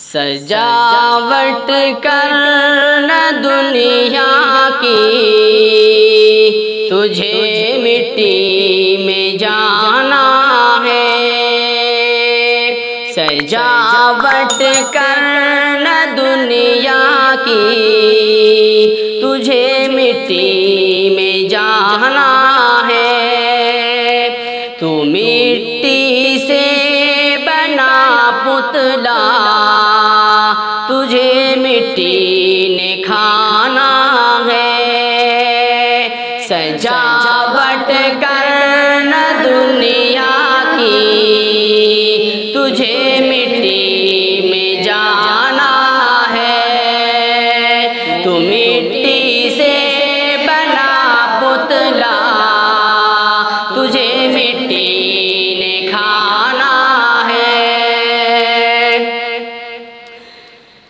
سجاوٹ کرنا دنیا کی، تجھے مٹی میں جانا ہے۔ سجاوٹ کرنا دنیا کی، تجھے مٹی میں جانا ہے۔ تو مٹی سے بنا پتلا، تجھے مٹی نے کھانا ہے۔ سجاوٹ کرنا دنیا کی، تجھے مٹی میں جانا ہے۔ تو مٹی سے بنا پتلا، تجھے مٹی نے کھانا ہے۔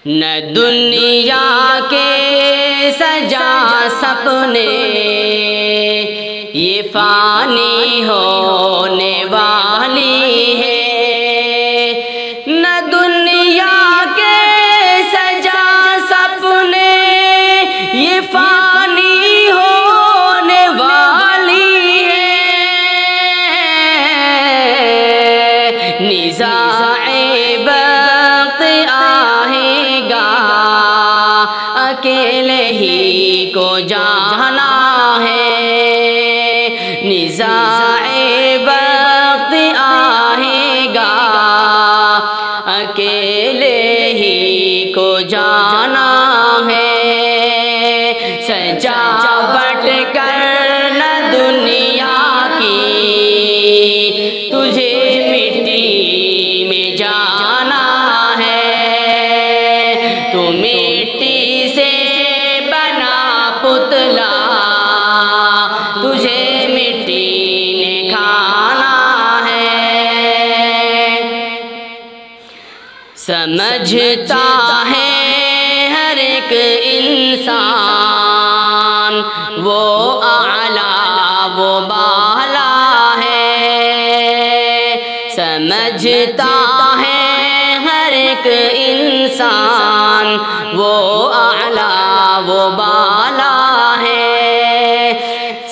نہ دنیا کے سجا سپنے یہ فانی ہونے والی ہے۔ نہ دنیا کے سجا سپنے یہ فانی ہونے والی ہے۔ نزاع وقت آئے گا، اکیلے ہی کو جانا ہے۔ نزاع وقت آئے گا، اکیلے ہی کو جانا ہے۔ سجاوٹ کرنا دنیا کی، تجھے مٹی میں جانا ہے۔ تو مٹی سے بنا پتلا، تجھے مٹی نے کھانا ہے۔ سمجھتا ہے ہر ایک انسان وہ اعلیٰ وہ بالا ہے۔ سمجھتا ہے ہر ایک انسان وہ اعلیٰ وہ بالا ہے۔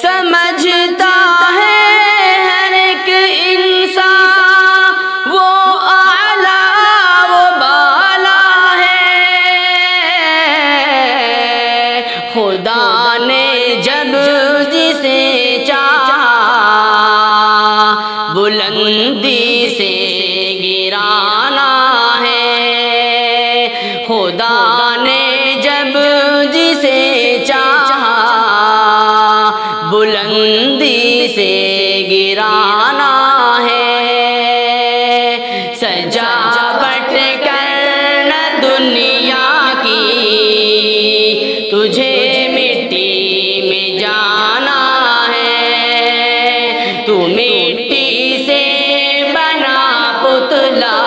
سمجھتا ہے ہر ایک انسان وہ اعلیٰ وہ بالا ہے۔ خدا نے جب جسے چاہا بلندی سے گرانا ہے۔ خدا نے جب جسے چاہا بلندی سے گرانا ہے۔ سجاوٹ کرنا دنیا کی، تجھے مٹی میں جانا ہے۔ تو مٹی سے بنا پتلا،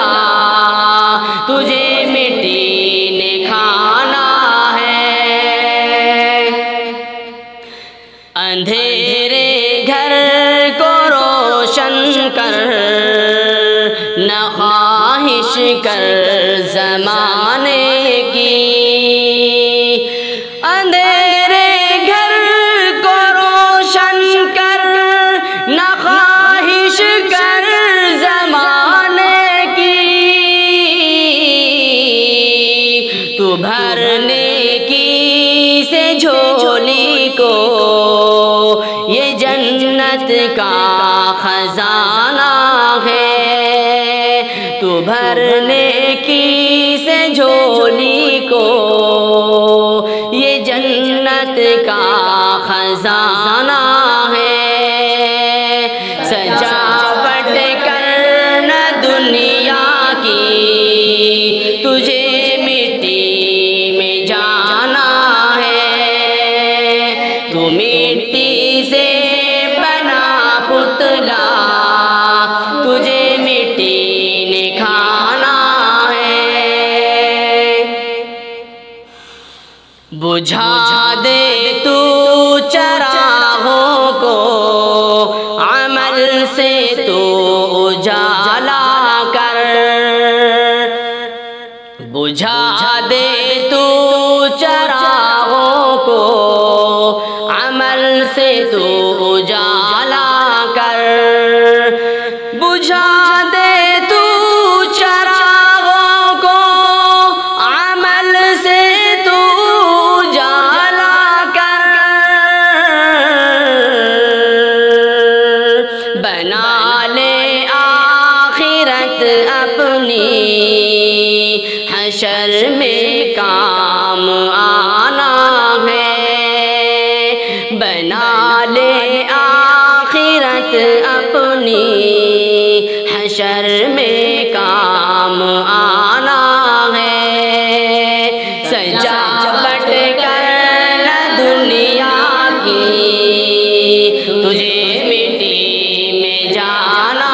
تجھے مٹی نے کھانا ہے۔ اندھیرے گھر کو روشن کر، نہ خواہش کر زمانے کی۔ اندھیرے گھر کو روشن کر، نہ خواہش کر زمانے کی۔ تو بھرنے کی سے جھولی کو یہ جنت کا خزانہ ہے۔ تو بھرنے کی سے جھولی کو یہ جنت کا خزانہ ہے۔ سجاوٹ کرنا دنیا کی، تجھے مٹی میں جانا ہے۔ تو مٹی سے بنا پتلا، تجھے مٹی نے کھانا ہے۔ بجھا دے تو چراغوں کو، عمل سے تو اجالا کر۔ بجھا دے تو چراغوں کو، عمل سے تو اجالا کر، بجھا دے تو چراغوں کو، عمل سے تو اجالا کر، بنا لے آخرت اپنی، حشر میں کام آنا ہے، بنا لے آخرت اپنی، حشر میں کام آنا ہے، سجا بٹ کر نہ دنیا کی، تجھے مٹی میں جانا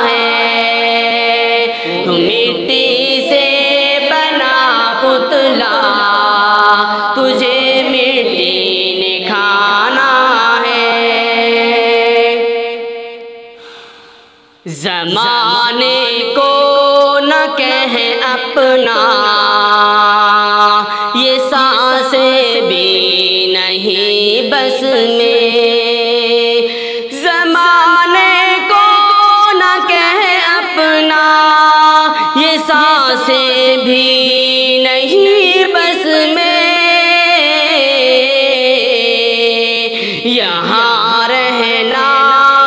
ہے، تو مٹی سے پتلا، تجھے مٹی نے کھانا ہے، زمانے کو نہ کہے اپنا، یہ سانسیں بھی نہیں بس میں، زمانے کو نہ کہے اپنا، یہ سانسیں بھی نہیں بس میں، یہاں رہنا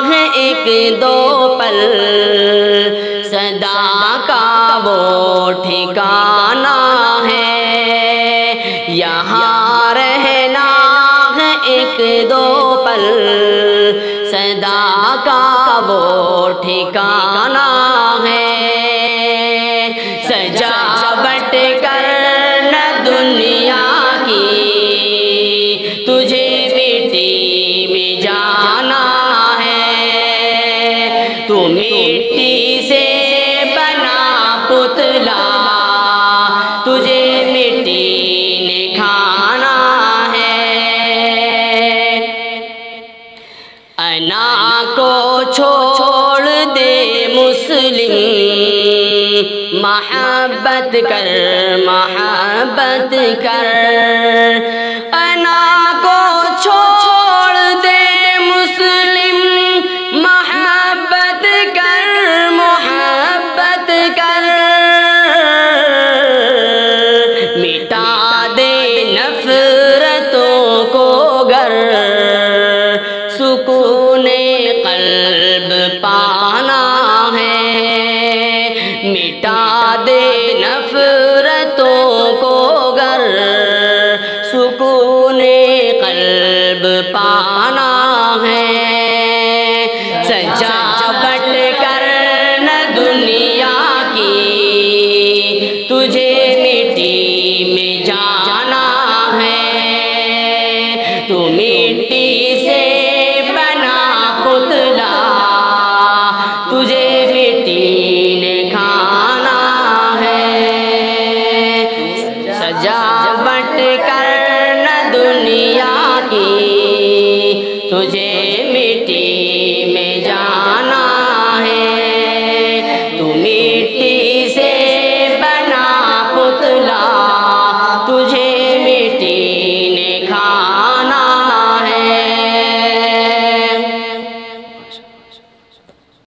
ہے ایک دو پل، صدا کا وہ ٹھکانہ ہے، یہاں رہنا ہے ایک دو پل، صدا کا وہ ٹھکانہ ہے، سجا بٹ کر نہ دنیا کی، تجھے مٹی میں جانا ہے، تو مٹی سے بنا پتلا، تجھے مٹی نے کھانا ہے، انا کو چھوڑ دے مسلم، محبت کر محبت کر،